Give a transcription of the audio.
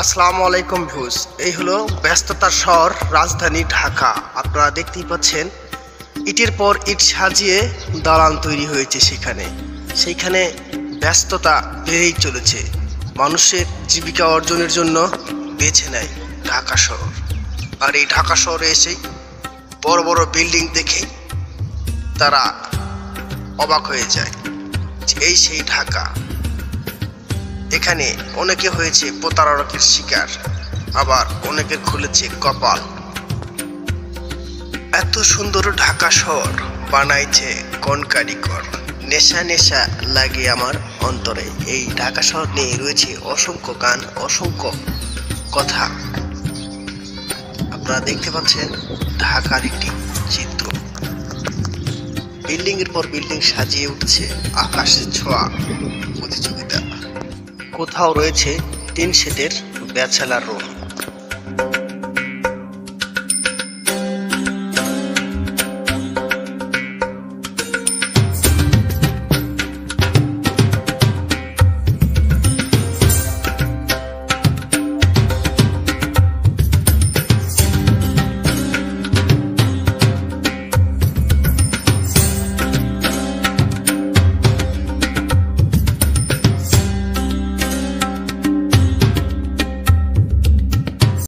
আসসালামু আলাইকুম ভিউজ। এই হলো ব্যস্ততার শহর রাজধানী ঢাকা। আপনারা দেখতেই পাচ্ছেন ইটের পর ইট সাজিয়ে দালান তৈরি হয়েছে। সেইখানে ব্যস্ততা বেড়েই চলেছে। মানুষের জীবিকা অর্জনের জন্য বেছে নেয় ঢাকা শহর। আর এই ঢাকা শহরে এসেই বড় বড় বিল্ডিং দেখে তারা অবাক হয়ে যায়। এই সেই ঢাকা। এখানে অনেকে হয়েছে প্রতারকের শিকার, আবার অনেকের খুলেছে কপাল। এত সুন্দর ঢাকা শহর বানাইছে কোন কারিগর? নেশা নেশা লাগে আমার অন্তরে। এই ঢাকা শহর নিয়ে রয়েছে অসংখ্য গান, অসংখ্য কথা। আপনারা দেখতে পাচ্ছেন ঢাকার একটি চিত্র। বিল্ডিং এর পর বিল্ডিং সাজিয়ে উঠছে আকাশের ছোঁয়া প্রতিযোগিতা। কোথাও রয়েছে টিন শেডের ব্যাচেলার রুম,